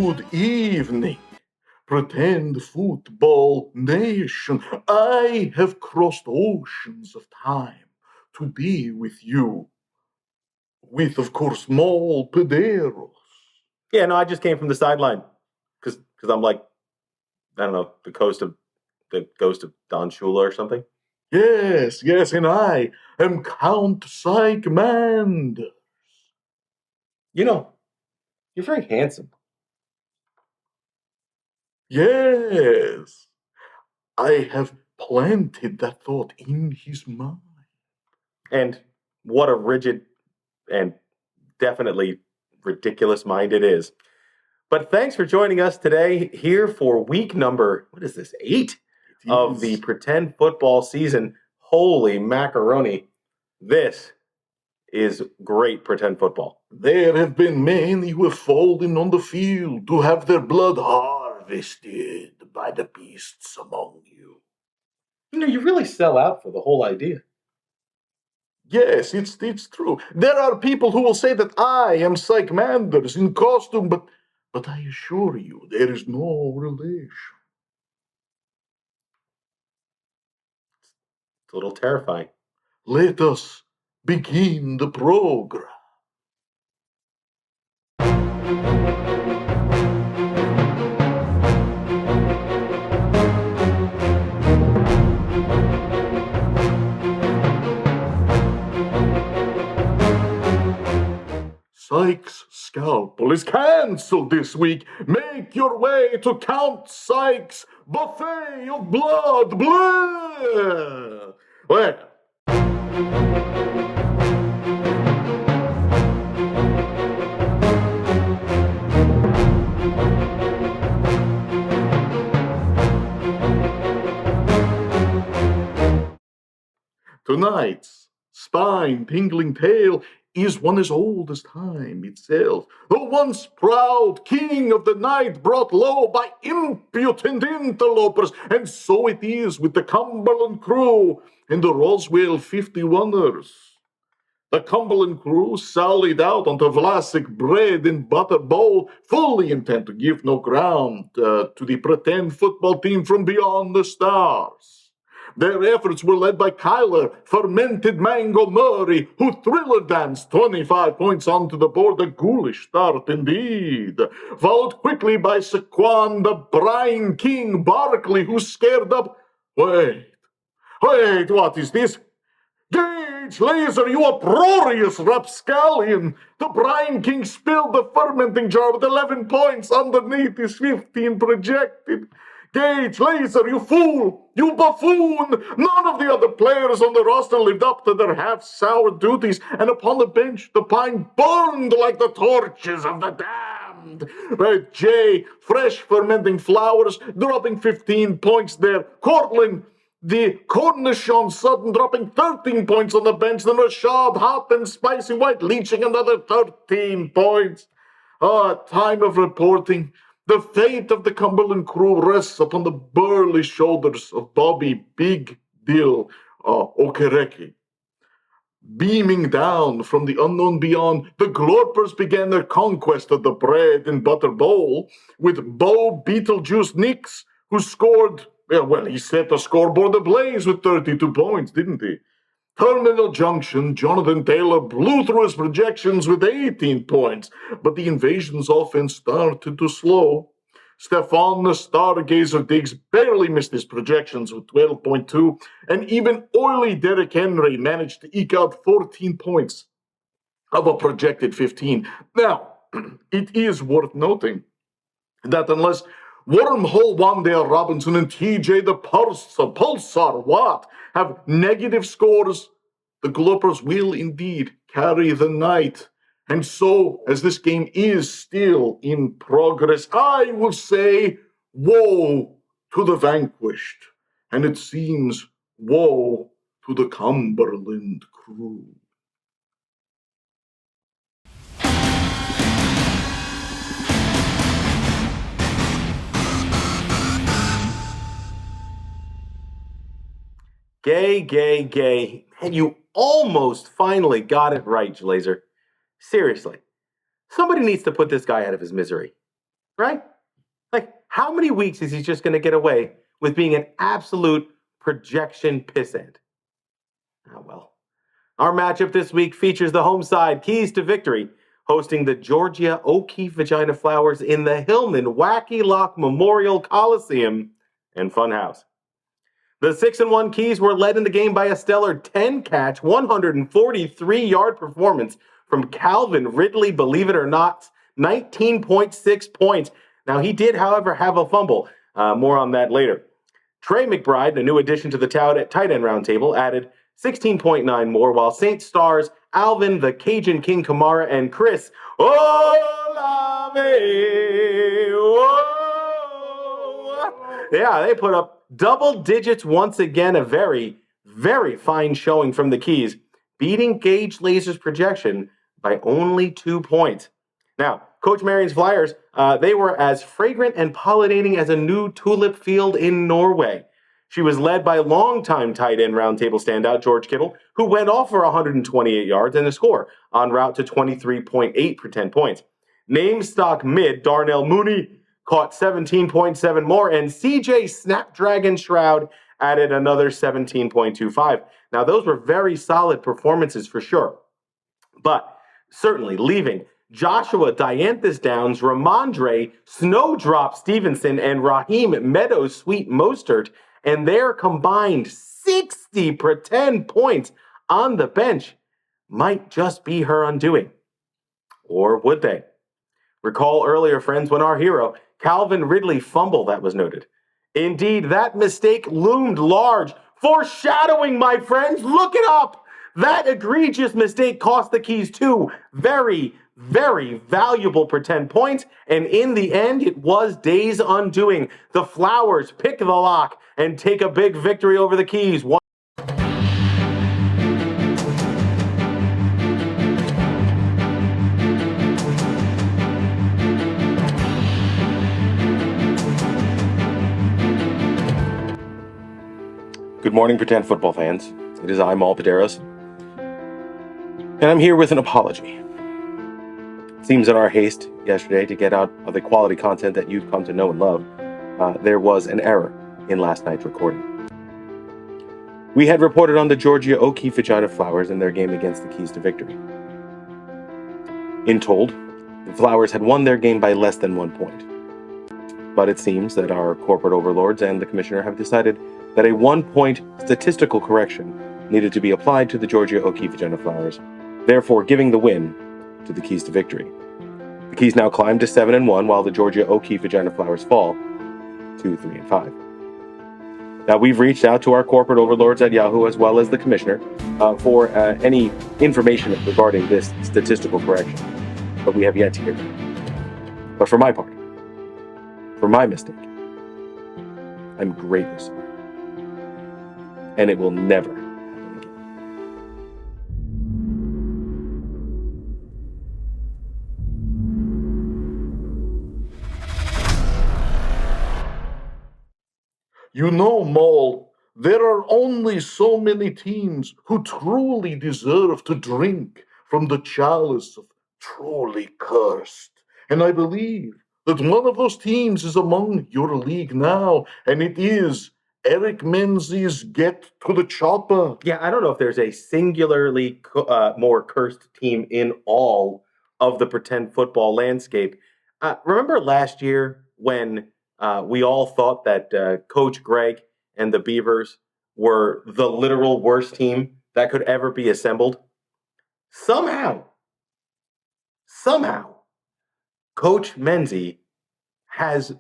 Good evening, pretend football nation. I have crossed oceans of time to be with you. With, of course, Maul Pederos. Yeah, no, I just came from the sideline because I'm like, I don't know, the ghost of Don Shula or something. Yes, and I am Count Sike Manders. You know, you're very handsome. Yes, I have planted that thought in his mind. And what a rigid and definitely ridiculous mind it is. But thanks for joining us today here for week number, what is this, 8 of the pretend football season. Holy macaroni. This is great pretend football. There have been many who have fallen on the field to have their blood harvested by the beasts among you. You know, you really sell out for the whole idea. Yes, it's true. There are people who will say that I am Sike Manders in costume, but I assure you there is no relation. It's a little terrifying. Let us begin the program. Sike's scalpel is cancelled this week. Make your way to Count Sike's buffet of blood. Blah! Well, tonight's spine-tingling tale is one as old as time itself. The once proud king of the night brought low by impudent interlopers, and so it is with the Cumberland crew and the Roswell 51ers. The Cumberland crew sallied out onto Vlasic bread and butter bowl, fully intent to give no ground to the pretend football team from beyond the stars. Their efforts were led by Kyler, Fermented Mango Murray, who thriller danced 25 points onto the board, a ghoulish start indeed. Followed quickly by Saquon, the Brine King Barkley, who scared up. Wait, what is this? Gage Laser, you uproarious rapscallion! The Brine King spilled the fermenting jar with 11 points underneath his 15 projected. Gage Laser, you fool! You buffoon! None of the other players on the roster lived up to their half-sour duties, and upon the bench, the pine burned like the torches of the damned. Red Jay, fresh fermenting flowers, dropping 15 points there. Cortland, the Cornichon Sutton dropping 13 points on the bench. Then Rashad Hot and Spicy White leeching another 13 points. At time of reporting, the fate of the Cumberland crew rests upon the burly shoulders of Bobby Big Dill Okereke. Beaming down from the unknown beyond, the Glorpers began their conquest of the bread and butter bowl with Bo Beetlejuice Nix, who scored. Well, he set the scoreboard ablaze with 32 points, didn't he? Terminal Junction, Jonathan Taylor blew through his projections with 18 points, but the Invasion's offense started to slow. Stefan the Stargazer Diggs barely missed his projections with 12.2, and even oily Derrick Henry managed to eke out 14 points of a projected 15. Now, it is worth noting that unless Wormhole Wandale Robinson and TJ the Pulsar Watt have negative scores, the Glopers will indeed carry the night. And so, as this game is still in progress, I will say, woe to the vanquished. And it seems, woe to the Cumberland crew. Gay. And you almost finally got it right, Glazer. Seriously. Somebody needs to put this guy out of his misery. right? Like, how many weeks is he just going to get away with being an absolute projection pissant? Oh, well. Our matchup this week features the home side, Keys to Victory, hosting the Georgia O'Keeffe Vagina Flowers in the Hillman Wacky Lock Memorial Coliseum and Funhouse. The 6-1 Keys were led in the game by a stellar 10-catch, 143-yard performance from Calvin Ridley, believe it or not, 19.6 points. Now, he did, however, have a fumble. More on that later. Trey McBride, a new addition to the tight end roundtable, added 16.9 more, while St. Stars, Alvin, the Cajun King Kamara, and Chris Olave, yeah, they put up double digits once again. A very, very fine showing from the Keys, beating Gage Laser's projection by only 2 points. Now, Coach Marion's Flyers, they were as fragrant and pollinating as a new tulip field in Norway. She was led by longtime tight end roundtable standout George Kittle, who went off for 128 yards and a score, en route to 23.8 for 10 points. Name stock mid Darnell Mooney caught 17.7 more, and CJ Snapdragon Shroud added another 17.25. Now, those were very solid performances for sure, but certainly leaving Joshua Dianthus Downs, Ramondre Snowdrop Stevenson, and Raheem Meadows Sweet Mostert, and their combined 60 per 10 points on the bench might just be her undoing. Or would they? Recall earlier, friends, when our hero, Calvin Ridley, fumble that was noted. Indeed, that mistake loomed large, foreshadowing, my friends. Look it up. That egregious mistake cost the Keys 2 very, very valuable per 10 points, and in the end, it was Day's undoing. The Flowers pick the lock and take a big victory over the Keys. Good morning, Pretend Football fans. It is I, Maul Paderos, and I'm here with an apology. It seems in our haste yesterday to get out of the quality content that you've come to know and love, there was an error in last night's recording. We had reported on the Georgia O'Keeffe Vagina Flowers in their game against the Keys to Victory. In told, the Flowers had won their game by less than 1 point. But it seems that our corporate overlords and the commissioner have decided that a 1-point statistical correction needed to be applied to the Georgia O'Keeffe Vagina Flowers, therefore giving the win to the Keys to Victory. The Keys now climb to 7-1, while the Georgia O'Keeffe Vagina Flowers fall to 3-5. Now, we've reached out to our corporate overlords at Yahoo as well as the commissioner for any information regarding this statistical correction, but we have yet to hear them. But for my part, for my mistake, I'm greatly sorry. And it will never happen again. You know, Maul, there are only so many teams who truly deserve to drink from the chalice of truly cursed. And I believe that one of those teams is among your league now, and it is Eric Menzies. Get to the chopper. Yeah, I don't know if there's a singularly more cursed team in all of the pretend football landscape. Remember last year when we all thought that Coach Greg and the Beavers were the literal worst team that could ever be assembled? Somehow, Coach Menzies has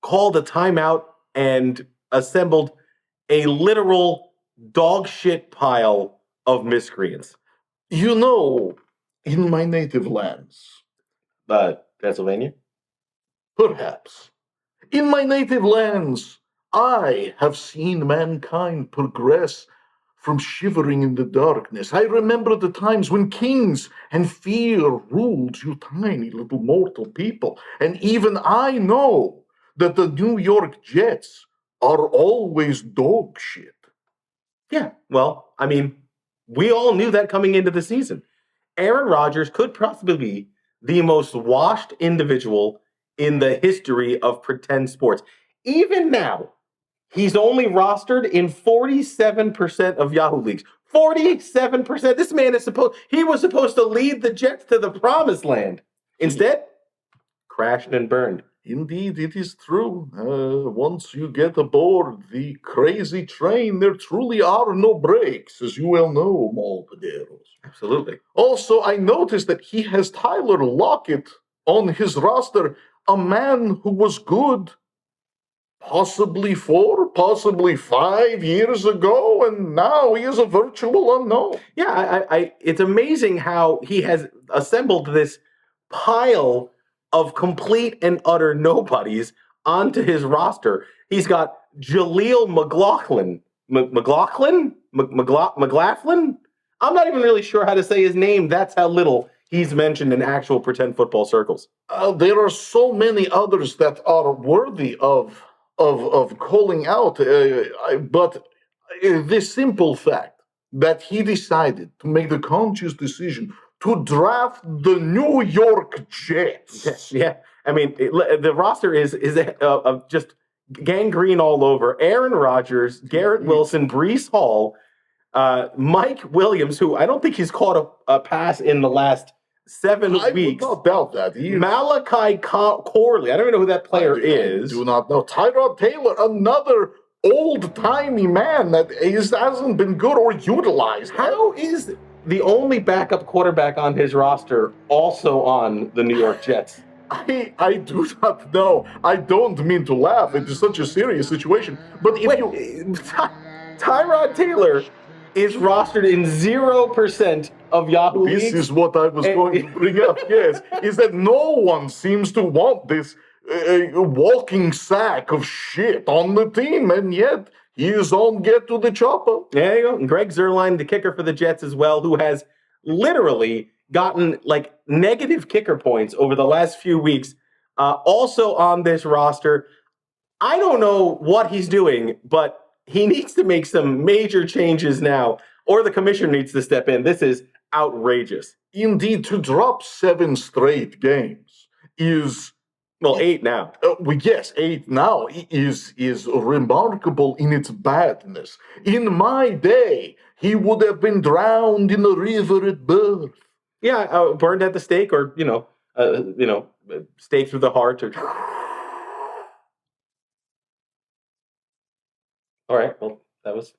called a timeout and assembled a literal dog shit pile of miscreants. You know, in my native lands. Pennsylvania? Perhaps. In my native lands, I have seen mankind progress from shivering in the darkness. I remember the times when kings and fear ruled you tiny little mortal people. And even I know that the New York Jets are always dog shit. Yeah, well, I mean, we all knew that coming into the season. Aaron Rodgers could possibly be the most washed individual in the history of pretend sports. Even now, he's only rostered in 47% of Yahoo leagues. 47%. This man he was supposed to lead the Jets to the promised land. Instead, crashed and burned. Indeed, it is true. Once you get aboard the crazy train, there truly are no brakes, as you well know, Malpaderos. Absolutely. Also, I noticed that he has Tyler Lockett on his roster, a man who was good possibly 4, possibly 5 years ago, and now he is a virtual unknown. Yeah, it's amazing how he has assembled this pile of complete and utter nobodies onto his roster. He's got Jaleel McLaughlin. McLaughlin? I'm not even really sure how to say his name. That's how little he's mentioned in actual pretend football circles. There are so many others that are worthy of calling out, but the simple fact that he decided to make the conscious decision to draft the New York Jets. Yeah, I mean, the roster is just gangrene all over. Aaron Rodgers, Garrett Wilson, Breece Hall, Mike Williams, who I don't think he's caught a pass in the last 7 weeks. I would not doubt that. Malachi Corley, I don't even know who that player is. I do not know. Tyrod Taylor, another old-timey man that hasn't been good or utilized. How is the only backup quarterback on his roster also on the New York Jets? I do not know. I don't mean to laugh. It is such a serious situation. But if Tyrod Taylor is rostered in 0% of Yahoo This leagues. is what I was going to bring up, yes, is that no one seems to want this walking sack of shit on the team, and yet he is on get to the chopper. There you go. And Greg Zuerlein, the kicker for the Jets as well, who has literally gotten like negative kicker points over the last few weeks, also on this roster. I don't know what he's doing, but he needs to make some major changes now, or the commissioner needs to step in. This is outrageous. Indeed, to drop 7 straight games is... Well, 8 now. Yes, 8 now is remarkable in its badness. In my day, he would have been drowned in a river at birth. Yeah, burned at the stake, or stake through the heart, or. All right. Well, that was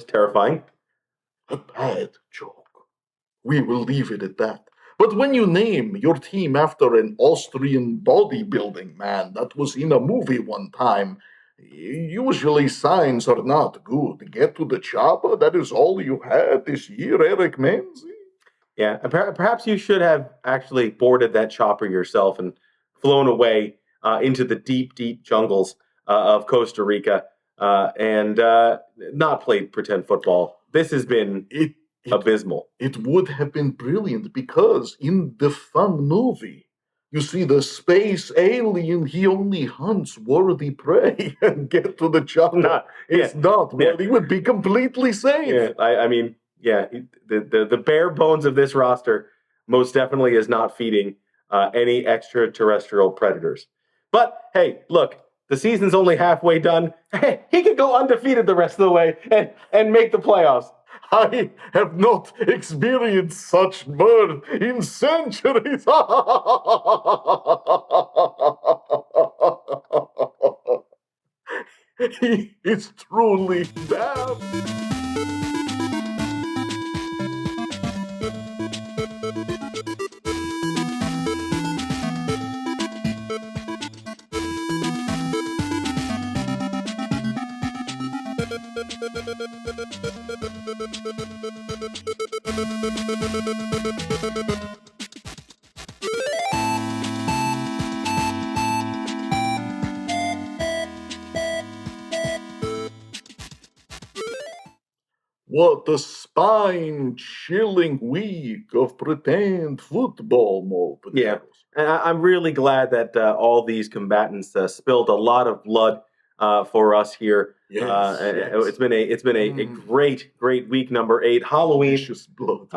terrifying. A bad joke. We will leave it at that. But when you name your team after an Austrian bodybuilding man that was in a movie one time, usually signs are not good. Get to the chopper. That is all you had this year, Eric Manzi. Yeah, perhaps you should have actually boarded that chopper yourself and flown away into the deep, deep jungles of Costa Rica and not played pretend football. This has been abysmal. It would have been brilliant because in the fun movie, you see the space alien, he only hunts worthy prey and get to the chopper. It's not. Well, he would be completely safe. Yeah, I mean, yeah, the bare bones of this roster most definitely is not feeding any extraterrestrial predators. But hey, look, the season's only halfway done. Hey, he could go undefeated the rest of the way and make the playoffs. I have not experienced such mirth in centuries. He is truly damned. What a spine-chilling week of pretend football, Mo. Yeah, and I'm really glad that all these combatants spilled a lot of blood for us here. Yes. It's been a great week number 8. Halloween. Delicious blood.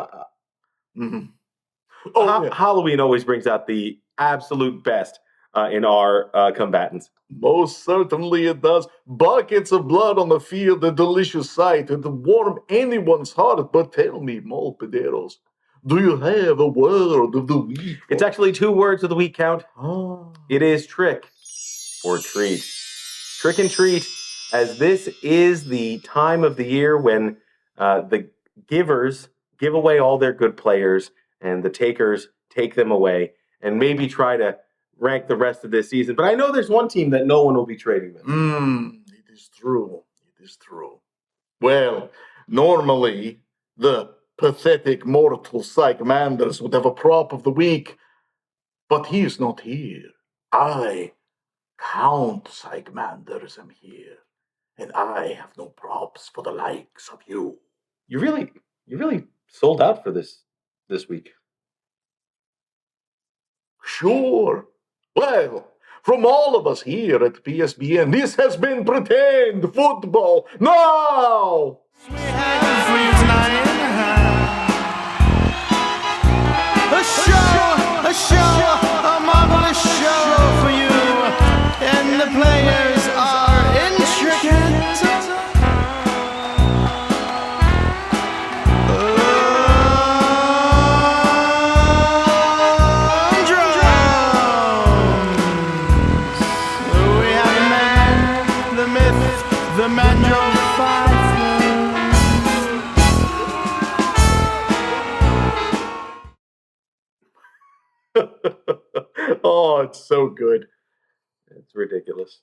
Halloween always brings out the absolute best in our combatants. Most certainly it does. Buckets of blood on the field, a delicious sight, and to warm anyone's heart. But tell me, Molpederos, do you have a word of the week? It's actually 2 words of the week, Count. Ah. It is trick or treat. Trick and treat, as this is the time of the year when the givers give away all their good players and the takers take them away and maybe try to rank the rest of this season. But I know there's one team that no one will be trading with. It is true. It is true. Well, normally the pathetic mortal Sike Manders would have a prop of the week, but he is not here. I, Count Sike Manders, am here, and I have no props for the likes of you. You really sold out for this week. Sure. Well, from all of us here at PSBN, this has been Pretend Football. Now! We have for you tonight a show, a marvelous show for you, and the players are intricate. We have the man, the myth, the man drove 5. Oh, it's so good. It's ridiculous.